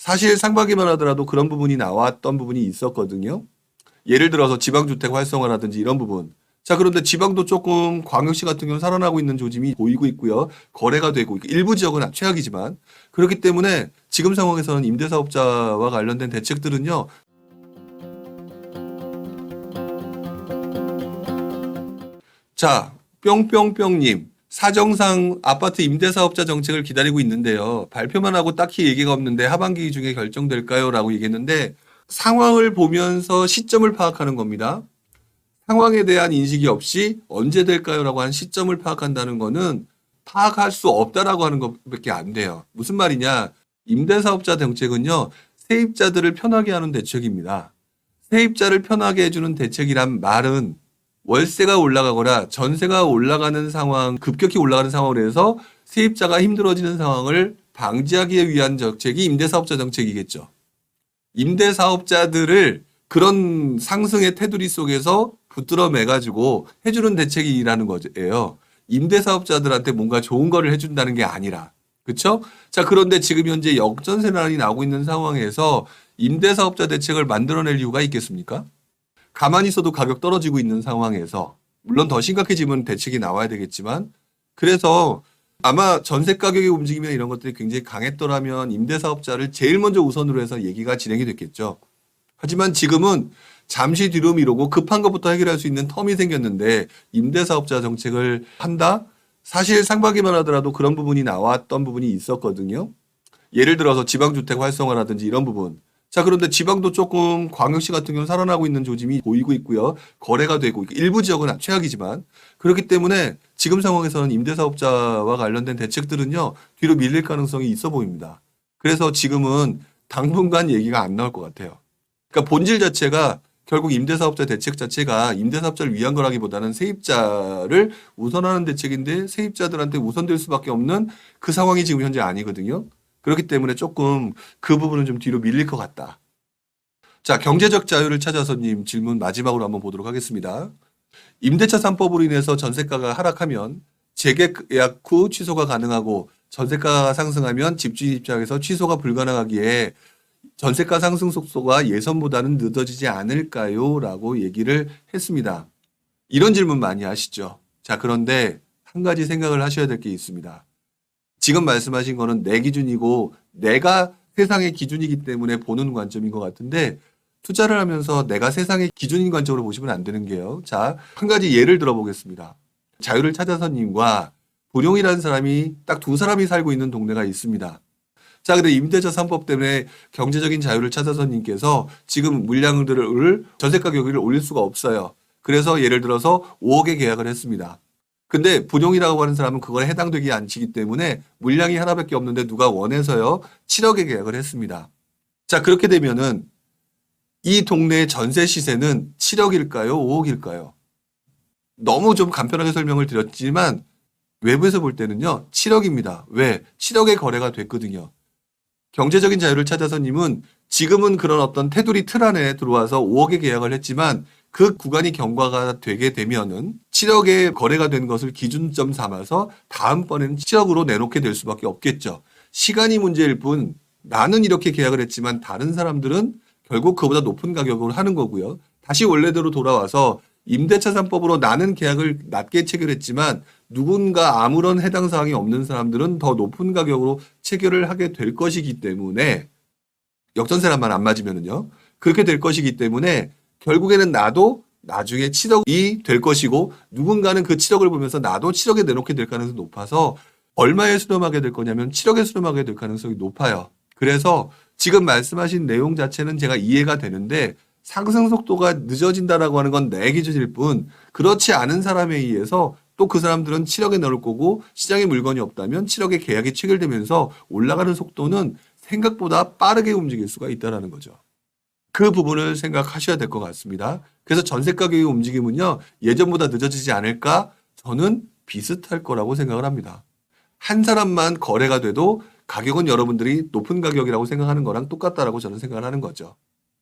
사실 상반기만 하더라도 그런 부분이 나왔던 부분이 있었거든요. 예를 들어서 지방주택 활성화라든지 이런 부분. 자, 그런데 지방도 조금 광역시 같은 경우는 살아나고 있는 조짐이 보이고 있고요. 거래가 되고 있고 일부 지역은 최악이지만 그렇기 때문에 지금 상황에서는 임대사업자와 관련된 대책들은요. 자, 뿅뿅뿅님. 사정상 아파트 임대사업자 정책을 기다리고 있는데요. 발표만 하고 딱히 얘기가 없는데 하반기 중에 결정될까요? 라고 얘기했는데 상황을 보면서 시점을 파악하는 겁니다. 상황에 대한 인식이 없이 언제 될까요? 라고 한 시점을 파악한다는 거는 파악할 수 없다라고 하는 것밖에 안 돼요. 무슨 말이냐? 임대사업자 정책은요. 세입자들을 편하게 하는 대책입니다. 세입자를 편하게 해주는 대책이란 말은 월세가 올라가거나 전세가 올라가는 상황, 급격히 올라가는 상황으로 해서 세입자가 힘들어지는 상황을 방지하기 위한 정책이 임대사업자 정책이겠죠. 임대사업자들을 그런 상승의 테두리 속에서 붙들어 매가지고 해주는 대책이라는 거예요. 임대사업자들한테 뭔가 좋은 거를 해준다는 게 아니라. 그렇죠? 자, 그런데 지금 현재 역전세난이 나오고 있는 상황에서 임대사업자 대책을 만들어낼 이유가 있겠습니까? 가만히 있어도 가격 떨어지고 있는 상황에서 물론 더 심각해지면 대책이 나와야 되겠지만 그래서 아마 전세 가격의 움직임이나 이런 것들이 굉장히 강했더라면 임대사업자를 제일 먼저 우선으로 해서 얘기가 진행이 됐겠죠. 하지만 지금은 잠시 뒤로 미루고 급한 것부터 해결할 수 있는 텀이 생겼는데 임대사업자 정책을 한다? 사실 상반기만 하더라도 그런 부분이 나왔던 부분이 있었거든요. 예를 들어서 지방주택 활성화라든지 이런 부분. 자, 그런데 지방도 조금 광역시 같은 경우는 살아나고 있는 조짐이 보이고 있고요. 거래가 되고 있고 일부 지역은 최악이지만 그렇기 때문에 지금 상황에서는 임대사업자와 관련된 대책들은요. 뒤로 밀릴 가능성이 있어 보입니다. 그래서 지금은 당분간 얘기가 안 나올 것 같아요. 그러니까 본질 자체가 결국 임대사업자 대책 자체가 임대사업자를 위한 거라기보다는 세입자를 우선하는 대책인데 세입자들한테 우선될 수밖에 없는 그 상황이 지금 현재 아니거든요. 그렇기 때문에 조금 그 부분은 좀 뒤로 밀릴 것 같다. 자, 경제적 자유를 찾아서님 질문 마지막으로 한번 보도록 하겠습니다. 임대차 3법으로 인해서 전세가가 하락하면 재계약 후 취소가 가능하고 전세가가 상승하면 집주인 입장에서 취소가 불가능하기에 전세가 상승 속도가 예선보다는 늦어지지 않을까요? 라고 얘기를 했습니다. 이런 질문 많이 하시죠. 자, 그런데 한 가지 생각을 하셔야 될 게 있습니다. 지금 말씀하신 거는 내 기준이고 내가 세상의 기준이기 때문에 보는 관점인 것 같은데 투자를 하면서 내가 세상의 기준인 관점으로 보시면 안 되는 게요. 자, 한 가지 예를 들어보겠습니다. 자유를 찾아서님과 불용이라는 사람이 딱 두 사람이 살고 있는 동네가 있습니다. 자, 근데 임대차 3법 때문에 경제적인 자유를 찾아서님께서 지금 물량들을 전세 가격을 올릴 수가 없어요. 그래서 예를 들어서 5억에 계약을 했습니다. 근데 분용이라고 하는 사람은 그거에 해당되지 않기 때문에 물량이 하나밖에 없는데 누가 원해서요 7억에 계약을 했습니다. 자, 그렇게 되면은 이 동네의 전세 시세는 7억일까요? 5억일까요? 너무 좀 간편하게 설명을 드렸지만 외부에서 볼 때는요 7억입니다. 왜? 7억에 거래가 됐거든요. 경제적인 자유를 찾아서님은 지금은 그런 어떤 테두리 틀 안에 들어와서 5억에 계약을 했지만 그 구간이 경과가 되게 되면은 7억에 거래가 된 것을 기준점 삼아서 다음번에는 7억으로 내놓게 될 수밖에 없겠죠. 시간이 문제일 뿐 나는 이렇게 계약을 했지만 다른 사람들은 결국 그보다 높은 가격으로 하는 거고요. 다시 원래대로 돌아와서 임대차 3법으로 나는 계약을 낮게 체결했지만 누군가 아무런 해당 사항이 없는 사람들은 더 높은 가격으로 체결을 하게 될 것이기 때문에 역전세란만 안 맞으면은요. 그렇게 될 것이기 때문에 결국에는 나도 나중에 7억이 될 것이고 누군가는 그 7억을 보면서 나도 7억에 내놓게 될 가능성이 높아서 얼마에 수렴하게 될 거냐면 7억에 수렴하게 될 가능성이 높아요. 그래서 지금 말씀하신 내용 자체는 제가 이해가 되는데 상승 속도가 늦어진다라고 하는 건 내 기준일 뿐 그렇지 않은 사람에 의해서 또 그 사람들은 7억에 넣을 거고 시장에 물건이 없다면 7억에 계약이 체결되면서 올라가는 속도는 생각보다 빠르게 움직일 수가 있다는 거죠. 그 부분을 생각하셔야 될 것 같습니다. 그래서 전세 가격의 움직임은요. 예전보다 늦어지지 않을까? 저는 비슷할 거라고 생각을 합니다. 한 사람만 거래가 돼도 가격은 여러분들이 높은 가격이라고 생각하는 거랑 똑같다라고 저는 생각을 하는 거죠.